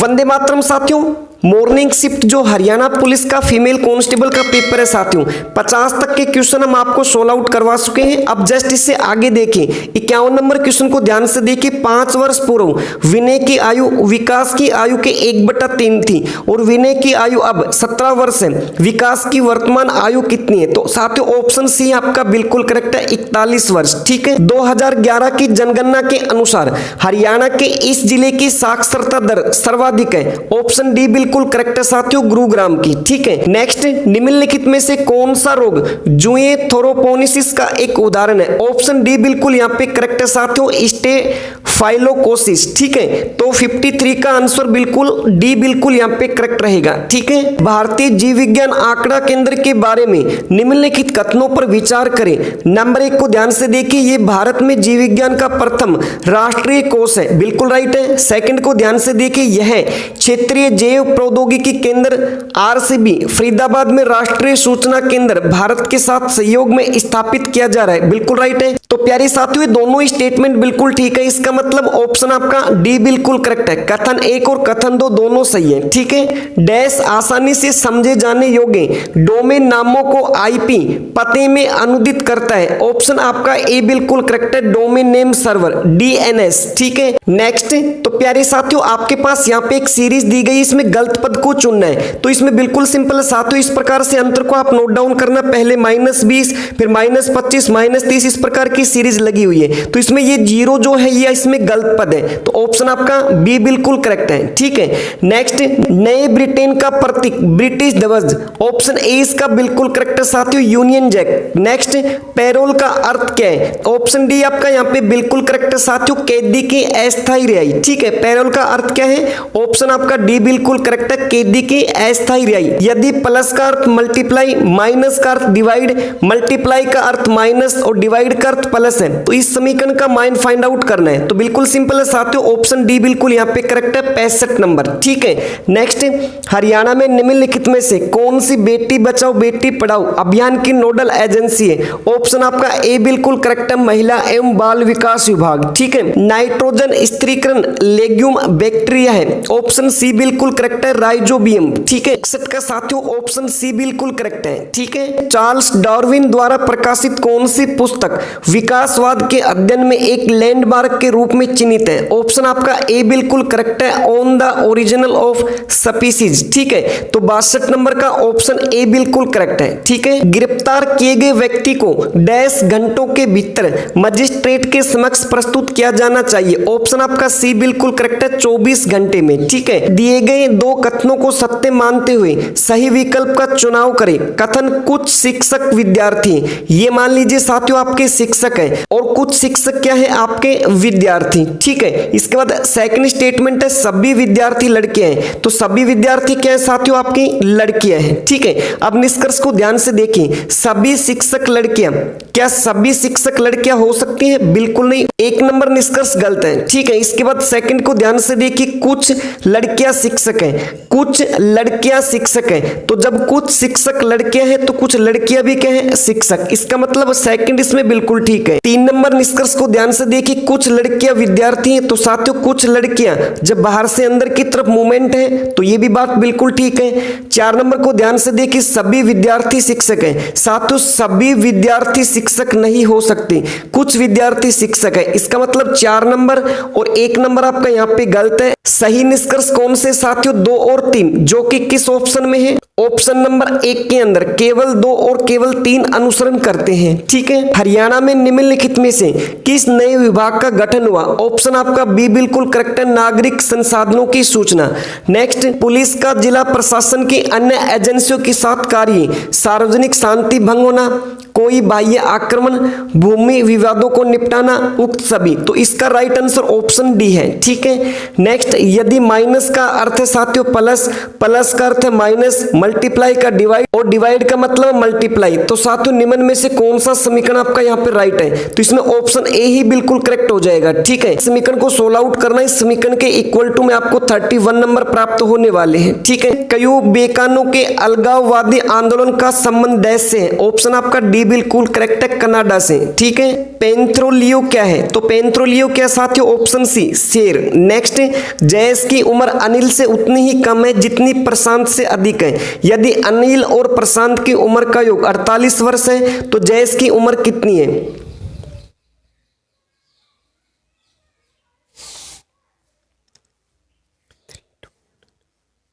वंदे मातरम साथियों, morning shift जो Haryana police का फीमेल कांस्टेबल का पेपर है साथियों, 50 तक के क्वेश्चन हम आपको सोल्व आउट करवा चुके हैं। अब जस्ट इससे आगे देखें, 51 नंबर क्वेश्चन को ध्यान से देखिए। 5 वर्ष पूर्व विनय की आयु विकास की आयु के 1/3 थी और विनय की आयु अब 17 वर्ष है। विकास की वर्तमान आयु कितनी है? तो साथियों ऑप्शन सी आपका बिल्कुल करेक्ट है, 41 वर्ष। ठीक है। 2011 की जनगणना के अनुसार हरियाणा के इस जिले की साक्षरता दर सर्वाधिक है। ऑप्शन डी बिल्कुल करेक्ट है साथियों, गुरुग्राम की। ठीक है। नेक्स्ट, निम्नलिखित में से कौन सा रोग जुए थोरोपोनिसिस का एक उदाहरण है? ऑप्शन डी बिल्कुल यहाँ पे करेक्ट है साथियों, स्टेफाइलोकोसिस। ठीक है। तो 53 का आंसर बिल्कुल डी बिल्कुल यहाँ पे करेक्ट रहेगा। ठीक है। भारतीय जीव विज्ञान आंकड़ा केंद्र के बारे में निम्नलिखित कथनों पर विचार करें। नंबर 1 को ध्यान से देखिए, ये भारत में जीव विज्ञान का प्रथम राष्ट्रीय कोष है, बिल्कुल राइट है। सेकंड को ध्यान से देखिए, यह क्षेत्रीय जैव प्रौद्योगिकी केंद्र आरसीबी फरीदाबाद में राष्ट्रीय सूचना केंद्र भारत के साथ सहयोग में स्थापित किया जा रहा है, बिल्कुल राइट है। तो प्यारे साथियों, दोनों स्टेटमेंट बिल्कुल ठीक है। इसका मतलब ऑप्शन आपका डी बिल्कुल करेक्ट है। कथन 1 और कथन 2 दोनों सही है। ठीक है। डैश आसानी से समझे जाने योग्य डोमेन नामों को आईपी पते में अनुदित करता है। ऑप्शन आपका ए बिल्कुल करेक्ट है, डोमेन नेम सर्वर, डीएनएस। ठीक है। नेक्स्ट, तो प्यारे साथियों आपके पास यहाँ पे एक सीरीज दी गई, इसमें गलत पद को चुनना है। तो इसमें बिल्कुल सिंपल है साथियों, इस प्रकार से अंतर को आप नोट डाउन करना। पहले -20 फिर -25 -30 इस प्रकार की सीरीज लगी हुई है। तो इसमें ये 0 जो है ये इसमें गलत पद है, तो ऑप्शन आपका बी बिल्कुल करेक्ट है। ठीक है। नेक्स्ट, नए ब्रिटेन का प्रतीक ब्रिटिश ध्वज। ऑप्शन ए इसका बिल्कुल करेक्ट है साथियों, यूनियन जैक। नेक्स्ट, पैरोल का अर्थ क्या है? ऑप्शन डी आपका यहाँ पे बिल्कुल करेक्ट है साथियों, कैदी की अस्थायी रिहाई। ठीक है। पैरोल का अर्थ क्या है? ऑप्शन आपका डी बिल्कुल करेक्ट है, कैदी की अस्थायी रिहाई। यदि प्लस का अर्थ मल्टीप्लाई, माइनस का अर्थ डिवाइड, मल्टीप्लाई का अर्थ माइनस और डिवाइड का अर्थ प्लस है, तो इस समीकरण का मान फाइंड आउट करना है। तो बिल्कुल सिंपल है साथियों, ऑप्शन डी बिल्कुल यहाँ पे करेक्ट है, 65 नंबर। ठीक है। नेक्स्ट, हरियाणा में निम्नलिखित में से कौन सी बेटी बचाओ बेटी पढ़ाओ अभियान की नोडल एजेंसी है? ऑप्शन आपका ए बिल्कुल करेक्ट है, महिला एवं बाल विकास विभाग। ठीक है। नाइट्रोजन स्थिरीकरण लेग्यूम बैक्टीरिया है। ऑप्शन सी बिल्कुल करेक्ट है, राइजोबियम। ठीक है। 61 का साथियों ऑप्शन सी बिल्कुल करेक्ट है। ठीक है। चार्ल्स डार्विन द्वारा प्रकाशित कौन सी पुस्तक विकासवाद के अध्ययन में एक लैंडमार्क के रूप में चिन्हित है? ऑप्शन आपका ए बिल्कुल करेक्ट है, on the original of species. ठीक है। तो 62 नंबर का ऑप्शन ए बिल्कुल करेक्ट है। ठीक है। गिरफ्तार किए गए व्यक्ति को डैश घंटों के भीतर मजिस्ट्रेट के समक्ष प्रस्तुत किया जाना चाहिए? ऑप्शन आपका सी बिल्कुल करेक्ट है, 24 घंटे में। ठीक है। दिए गए 2 कथनों को सत्य मानते हुए सही विकल्प का चुनाव करें। कथन, कुछ शिक्षक विद्यार्थी, ये मान लीजिए साथियों आपके शिक्षक हैं, और कुछ शिक्षक क्या है? आपके विद्यार्थी। ठीक है। इसके बाद सेकंड स्टेटमेंट है, सभी विद्यार्थी लड़कियां हैं, तो सभी विद्यार्थी क्या है साथियों? आपकी लड़कियां हैं। ठीक है। अब निष्कर्ष को ध्यान से देखिए, सभी शिक्षक लड़कियां, क्या सभी शिक्षक लड़कियां हो सकती हैं? बिल्कुल नहीं, 1 नंबर निष्कर्ष गलत है। ठीक है। इसके बाद सेकंड को ध्यान से देखिए, कुछ लड़कियां शिक्षक हैं, कुछ लड़कियां शिक्षक हैं, तो जब कुछ शिक्षक लड़कियां हैं तो कुछ लड़कियां भी क्या है? शिक्षक। इसका मतलब सेकंड इसमें बिल्कुल ठीक है। 3 नंबर निष्कर्ष को ध्यान से देखिए, कुछ लड़कियां विद्यार्थी हैं, तो साथियों कुछ लड़कियां जब बाहर से अंदर की तरफ मूवमेंट है, तो ये भी बात बिल्कुल ठीक है। 4 नंबर को ध्यान से देखिए, सभी विद्यार्थी शिक्षक हैं, साथियों सभी विद्यार्थी शिक्षक नहीं हो सकते, कुछ विद्यार्थी शिक्षक है। इसका मतलब 4 नंबर और 1 नंबर आपका यहाँ पे गलत है। सही निष्कर्ष कौन से साथियों? 2 और 3, जो कि किस ऑप्शन में है? ऑप्शन नंबर 1 के अंदर केवल 2 और केवल 3 अनुसरण करते हैं। ठीक है। हरियाणा में निम्नलिखित में से किस नए विभाग का गठन हुआ? ऑप्शन आपका बी बिल्कुल करेक्ट है, नागरिक संसाधनों की सूचना। नेक्स्ट, पुलिस का जिला प्रशासन की अन्य एजेंसियों के साथ कार्य, सार्वजनिक शांति भंग होना, कोई बाह्य आक्रमण, भूमि विवादों को निपटाना, उक्त सभी। तो इसका राइट आंसर ऑप्शन डी है। ठीक है। नेक्स्ट, यदि माइनस का अर्थ है साथियों प्लस, प्लस का अर्थ है माइनस, मल्टीप्लाई का डिवाइड और डिवाइड का मतलब मल्टीप्लाई, तो साथियों निम्न में से कौन सा समीकरण आपका यहाँ पे राइट है? तो इसमें ऑप्शन ए ही बिल्कुल करेक्ट हो जाएगा। ठीक है। समीकरण को सोल्व आउट करना, इस समीकरण के इक्वल टू में आपको 31 नंबर प्राप्त होने वाले हैं, ठीक है। कई बेकानों के अलगाववादी आंदोलन का संबंध देश से है, ऑप्शन आपका डी बिल्कुल करेक्ट है, कनाडा से, ठीक है। पेंथ्रोलियो क्या है, तो पेंथ्रोलियो क्या साथियों, ऑप्शन सी शेर। नेक्स्ट, जयेश की उम्र अनिल से उतनी ही कम है जितनी प्रशांत से अधिक है। यदि अनिल और प्रशांत की उम्र का योग 48 वर्ष है तो जयेश की उम्र कितनी है?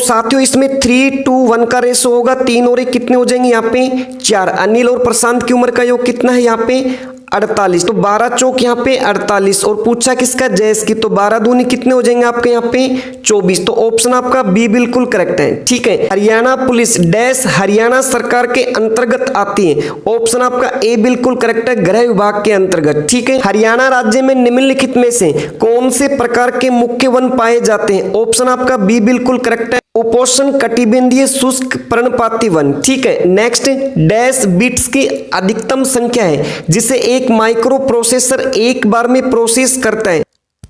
साथियों इसमें 3:1 का रेशो होगा, 3 और 1 कितने हो जाएंगे यहाँ पे 4। अनिल और प्रशांत की उम्र का योग कितना है यहाँ पे 48, तो 12 चौक यहाँ पे 48, और पूछा किसका, जयेश की, तो 12 दूनी कितने हो जाएंगे आपके यहाँ पे 24, तो ऑप्शन आपका बी बिल्कुल करेक्ट है, ठीक है। हरियाणा पुलिस डैश हरियाणा सरकार के अंतर्गत आती है, ऑप्शन आपका ए बिल्कुल करेक्ट है, गृह विभाग के अंतर्गत, ठीक है। हरियाणा राज्य में निम्नलिखित में से कौन से प्रकार के मुख्य वन पाए जाते हैं, ऑप्शन आपका बी बिल्कुल करेक्ट है, उपोष्ण कटिबंधीय शुष्क पर्णपाती वन, ठीक है। नेक्स्ट, डैश बिट्स की अधिकतम संख्या है जिसे एक माइक्रो प्रोसेसर एक बार में प्रोसेस करता है,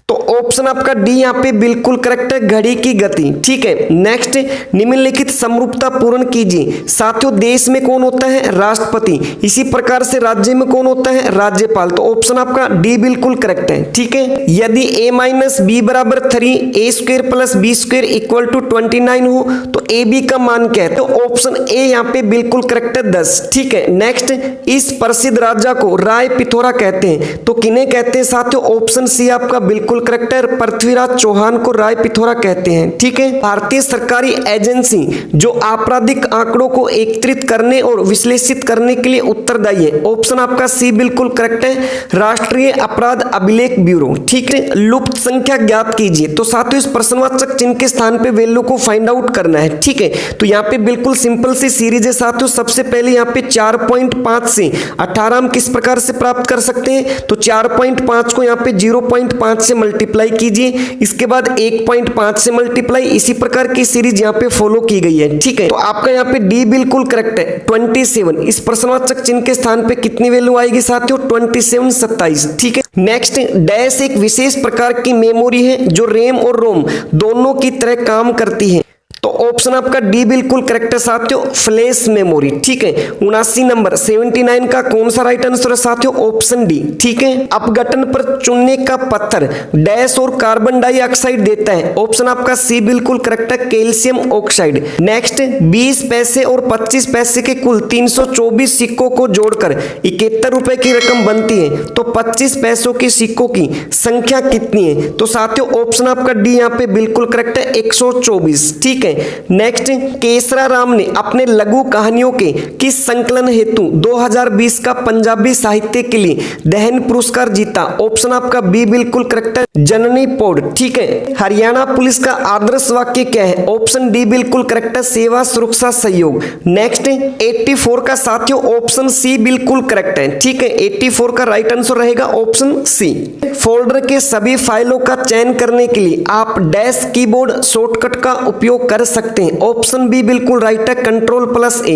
तो ऑप्शन आपका डी यहाँ पे बिल्कुल करेक्ट है, घड़ी की गति, ठीक है। नेक्स्ट, निम्नलिखित समरूपता पूर्ण कीजिए। साथियों देश में कौन होता है, राष्ट्रपति, इसी प्रकार से राज्य में कौन होता है, राज्यपाल, तो ऑप्शन आपका डी बिल्कुल करेक्ट है, ठीक है। यदि a माइनस बी बराबर 3 a square plus b square equal to 29 हो तो ए बी का मान क्या है, तो ऑप्शन ए यहाँ पे बिल्कुल करेक्ट है 10, ठीक है। नेक्स्ट, इस प्रसिद्ध राजा को राय पिथौरा कहते हैं, तो किन्हें कहते हैं साथियों, ऑप्शन सी आपका बिल्कुल करेक्ट है, पृथ्वीराज चौहान को राय पिथौरा कहते हैं, ठीक है। भारतीय सरकारी एजेंसी जो आपराधिक आंकड़ों को एकत्रित करने और विश्लेषित करने के लिए उत्तरदायी है, ऑप्शन आपका सी बिल्कुल करेक्ट है, राष्ट्रीय अपराध अभिलेख ब्यूरो, ठीक है। लुप्त संख्या ज्ञात कीजिए, तो साथियों इस प्रश्नवाचक चिन्ह के स्थान पे वैल्यू को फाइंड आउट करना है, ठीक है। तो यहाँ पे बिल्कुल सिंपल सी सीरीज है साथियों। सबसे पहले यहाँ पे 4.5 से 18 हम किस प्रकार से प्राप्त कर सकते हैं, तो 4.5 को यहाँ पे 0.5 से मल्टीप्लाई कीजिए, इसके बाद 1.5 से मल्टीप्लाई, इसी प्रकार की सीरीज यहाँ पे फॉलो की गई है, ठीक है। तो आपका यहाँ पे डी बिल्कुल करेक्ट है 27। इस प्रश्नवाचक चिन्ह के स्थान पे कितनी वैल्यू आएगी साथियों, 27 27, ठीक है। नेक्स्ट, डैश एक विशेष प्रकार की मेमोरी है जो रैम और रोम दोनों की तरह काम करती है, तो ऑप्शन आपका डी बिल्कुल करेक्ट है साथियों, फ्लैश मेमोरी, ठीक है। 79 नंबर 79 का कौन सा राइट आंसर है साथियों, ऑप्शन डी, ठीक है। अपघटन पर चुनने का पत्थर डैश और कार्बन डाइऑक्साइड देता है, ऑप्शन आपका सी बिल्कुल करेक्ट है, कैल्शियम ऑक्साइड। नेक्स्ट, 20 पैसे और 25 पैसे के कुल 324 सिक्कों को जोड़कर 71 रुपए की रकम बनती है, तो 25 पैसों के सिक्कों की संख्या कितनी है, तो साथियों ऑप्शन आपका डी यहाँ पे बिल्कुल करेक्ट है 124, ठीक है। नेक्स्ट, केसरा राम ने अपने लघु कहानियों के किस संकलन हेतु 2020 का पंजाबी साहित्य के लिए दहन पुरस्कार जीता, ऑप्शन आपका बी बिल्कुल करेक्ट है, जननी पौड़, ठीक है। हरियाणा पुलिस का आदर्श वाक्य क्या है, ऑप्शन डी बिल्कुल करेक्ट है, सेवा सुरक्षा सहयोग। नेक्स्ट, 84 का साथियों ऑप्शन सी बिल्कुल करेक्ट है, ठीक है। 84 का राइट आंसर रहेगा ऑप्शन सी। फोल्डर के सभी फाइलों का चयन करने के लिए आप डैश कीबोर्ड शॉर्टकट का उपयोग कर सकते हैं, ऑप्शन बी बिल्कुल राइट है, Ctrl+A।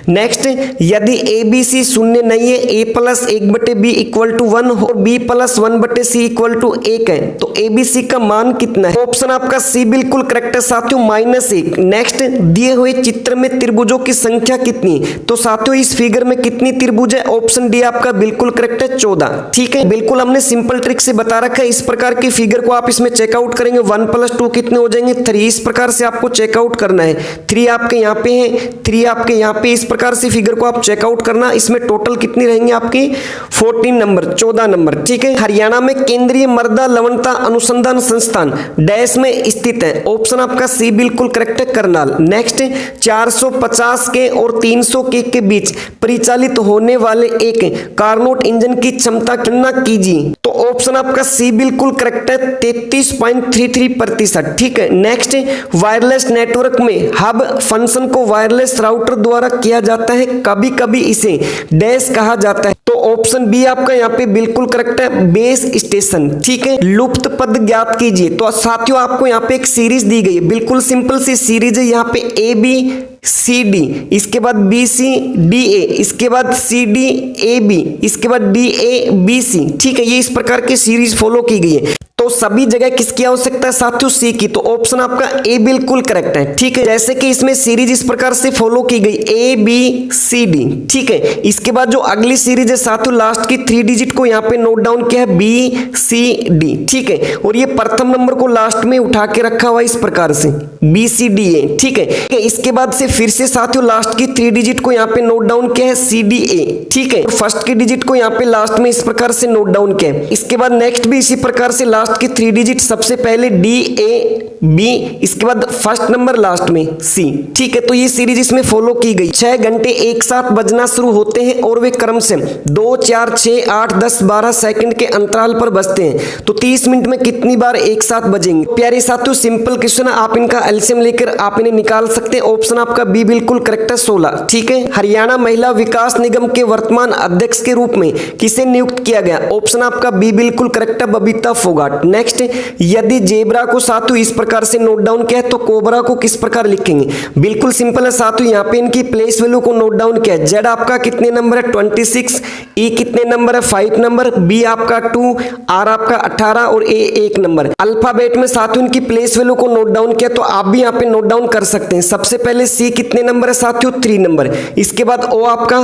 नेक्स्ट, यदि ABC शून्य नहीं है, A+1/B = 1 और B+1/C = 1 है, तो ABC का मान कितना है, ऑप्शन आपका सी बिल्कुल करेक्ट है साथियों, -1। नेक्स्ट, दिए हुए चित्र में त्रिभुजों की संख्या कितनी, तो साथियों इस फिगर में कितनी त्रिभुज है, ऑप्शन डी आपका बिल्कुल करेक्ट है 14, ठीक है। बिल्कुल हमने सिंपल ट्रिक से बता रखा है, इस प्रकार की फिगर को आप इसमें चेकआउट करेंगे, 1 + 2 कितने हो जाएंगे 3, इस प्रकार से आपको चेकआउट करना है। 3 आपके यहाँ पे है, 3 आपके यहाँ पे, इस प्रकार से फिगर को आप चेकआउट करना। इसमें टोटल कितनी रहेंगे आपकी 14 नंबर, 14 नंबर, ठीक है। हरियाणा में केंद्रीय मृदा लवणता अनुसंधान संस्थान डैश में स्थित है, ऑप्शन आपका सी बिल्कुल करेक्ट है, करनाल। नेक्स्ट, 450 के और 300 के बीच परिचालित होने वाले एक कार्नोट इंजन की क्षमता गणना कीजिए, तो ऑप्शन आपका सी बिल्कुल करेक्ट है 33.33%, ठीक है। नेक्स्ट, वायरलेस नेटवर्क में हब फंक्शन को वायरलेस राउटर द्वारा किया जाता है, कभी कभी इसे डैश कहा जाता है, तो ऑप्शन बी आपका यहाँ पे बिल्कुल करेक्ट है, बेस स्टेशन, ठीक है। लुप्त पद ज्ञात कीजिए, तो साथियों आपको यहाँ पे एक सीरीज दी गई है, बिल्कुल सिंपल सी सीरीज है, यहाँ पे ABCD, इसके बाद BCDA, इसके बाद CDAB, इसके बाद DABC, ठीक है। ये इस प्रकार प्रकार की सीरीज फॉलो की गई है, तो सभी जगह किसकी आवश्यकता है साथियों? सी की। तो ऑप्शन आपका ए बिल्कुल करेक्ट है। ठीक है, जैसे कि इसमें सीरीज इस प्रकार से फॉलो की गई ए बी सी डी। ठीक है, इसके बाद जो अगली सीरीज है साथियों, लास्ट की 3 डिजिट को यहाँ पे नोट डाउन किया है बी सी डी। ठीक है, और ये प्रथम नंबर को लास्ट में उठा के रखा हुआ इस प्रकार से बी सी डी ए। ठीक है, इसके बाद से फिर से साथियों लास्ट की 3 डिजिट को यहाँ पे नोट डाउन किया है सी डी ए। ठीक है, फर्स्ट की डिजिट को यहाँ पे लास्ट में इस प्रकार से नोट डाउन किया है। इसके बाद नेक्स्ट भी इसी प्रकार से लास्ट की 3 डिजिट सबसे पहले डी ए बी, इसके बाद फर्स्ट नंबर लास्ट में सी। ठीक है, तो ये सीरीज इसमें फॉलो की गई। 6 घंटे एक साथ बजना शुरू होते हैं और वे क्रम से 2, 4, 6, 8, 10, 12 सेकंड के अंतराल पर बजते हैं। तो 30 मिनट में कितनी बार एक साथ बजेंगे? प्यारे साथियों, सिंपल क्वेश्चन है, आप इनका एलसीएम लेकर आप इन्हें निकाल सकते हैं। ऑप्शन आपका बी बिल्कुल करेक्ट है, 16। ठीक है, हरियाणा महिला विकास निगम के वर्तमान अध्यक्ष के रूप में किसे नियुक्त किया गया? ऑप्शन आपका बी बिल्कुल करेक्ट है, बबीता फोगाट। नेक्स्ट, यदि जेब्रा को साथियों इस प्रकार से नोट डाउन किया है तो कोबरा को किस प्रकार लिखेंगे? बिल्कुल सिंपल है साथियों, यहाँ पे इनकी प्लेस वैल्यू को नोट डाउन किया है। जेड आपका कितने नंबर है? 26। ई कितने नंबर है? 5 नंबर। बी आपका 2, आर आपका 18 और ए 1 नंबर। अल्फाबेट में साथियों इनकी प्लेस वैल्यू को नोट डाउन किया, तो आप भी यहाँ पे नोट डाउन कर सकते हैं। सबसे पहले सी कितने नंबर है साथियों? 3 नंबर। इसके बाद ओ आपका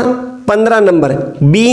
15 number, B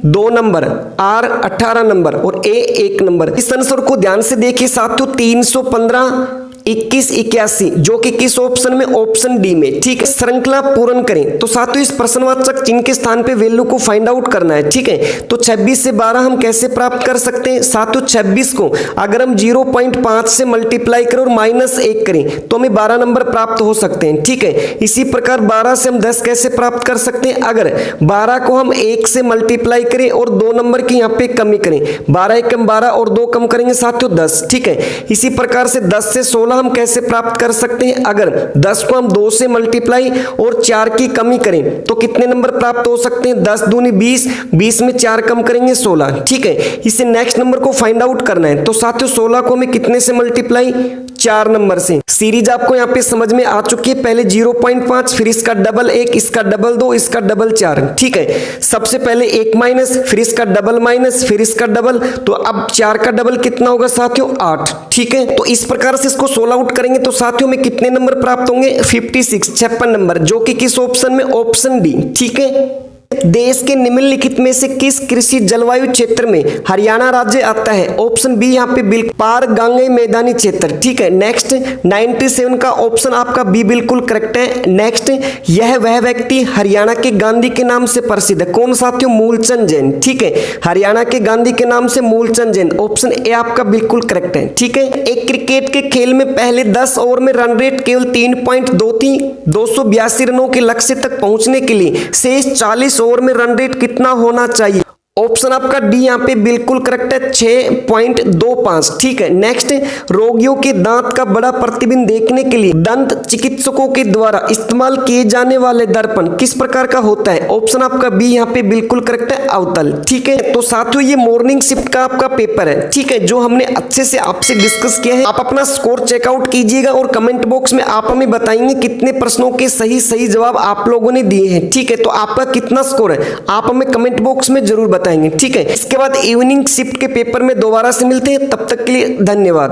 2 number, R 18 number और ए 1 नंबर। इस आंसर को ध्यान से देखिए साथियों, 315, 21, 81 जो कि किस ऑप्शन में? ऑप्शन डी में। ठीक है, श्रृंखला पूर्ण करें। तो साथियों इस प्रश्नवाचक चिन्ह के स्थान पे वैल्यू को फाइंड आउट करना है। ठीक है, तो 26 से 12 हम कैसे प्राप्त कर सकते हैं साथियों? 26 को अगर हम 0.5 से मल्टीप्लाई करें और -1 करें तो हमें 12 नंबर प्राप्त हो सकते हैं। ठीक है, इसी प्रकार 12 से हम 10 कैसे प्राप्त कर सकते हैं? अगर 12 को हम 1 से मल्टीप्लाई करें और 2 नंबर की यहाँ पे कमी करें, 12 1 12 और 2 कम करेंगे साथियों 10। ठीक है, इसी प्रकार से 10 से 16 हम कैसे प्राप्त कर सकते हैं? अगर 10 को हम 2 से मल्टीप्लाई और 4 की कमी करें तो कितने नंबर प्राप्त हो सकते हैं? 10 दूनी 20, 20 में 4 कम करेंगे 16। ठीक है, इसे नेक्स्ट नंबर को फाइंड आउट करना है। तो साथियों 16 को हमें कितने से मल्टीप्लाई? 4 नंबर से। सीरीज आपको यहाँ पे समझ में आ चुकी है। पहले 0.5, फिर इसका डबल 1, इसका डबल 2, इसका डबल 4। ठीक है, सबसे पहले 1 माइनस, फिर इसका डबल माइनस, फिर इसका डबल, तो अब 4 का डबल कितना होगा साथियों? 8। ठीक है, तो इस प्रकार से इसको 16 आउट करेंगे तो साथियों में कितने नंबर प्राप्त होंगे? 56, 56 नंबर, जो कि किस ऑप्शन में? Option D. ठीक है, देश के निम्नलिखित में से किस कृषि जलवायु क्षेत्र में हरियाणा राज्य आता है? ऑप्शन बी यहाँ पे बिल्कुल पार गांगे मैदानी क्षेत्र। ठीक है, नेक्स्ट 97 का ऑप्शन आपका बी बिल्कुल करेक्ट है। नेक्स्ट, यह वह व्यक्ति हरियाणा के गांधी के नाम से प्रसिद्ध है। कौन साथियों? मूलचंद जैन। ठीक है, हरियाणा के गांधी के नाम से मूलचंद जैन। ऑप्शन ए आपका बिल्कुल करेक्ट है। ठीक है, एक क्रिकेट के खेल में पहले 10 ओवर में रन रेट केवल 3.23, 282 रनों के लक्ष्य तक पहुंचने के लिए शेष 40 ओवर में रन रेट कितना होना चाहिए? ऑप्शन आपका डी यहाँ पे बिल्कुल करेक्ट है, 6.25। ठीक है, नेक्स्ट, रोगियों के दांत का बड़ा प्रतिबिंब देखने के लिए दंत चिकित्सकों के द्वारा इस्तेमाल किए जाने वाले दर्पण किस प्रकार का होता है? ऑप्शन आपका बी यहाँ पे बिल्कुल करेक्ट है, अवतल। ठीक है, तो साथियों ये मॉर्निंग शिफ्ट का आपका पेपर है। ठीक है, जो हमने अच्छे से आपसे डिस्कस किया है। आप अपना स्कोर चेकआउट कीजिएगा और कमेंट बॉक्स में आप हमें बताएंगे कितने प्रश्नों के सही जवाब आप लोगों ने दिए हैं। ठीक है, तो आपका कितना स्कोर है आप हमें कमेंट बॉक्स में जरूर बताएंगे। ठीक है, इसके बाद इवनिंग शिफ्ट के पेपर में दोबारा से मिलते हैं, तब तक के लिए धन्यवाद।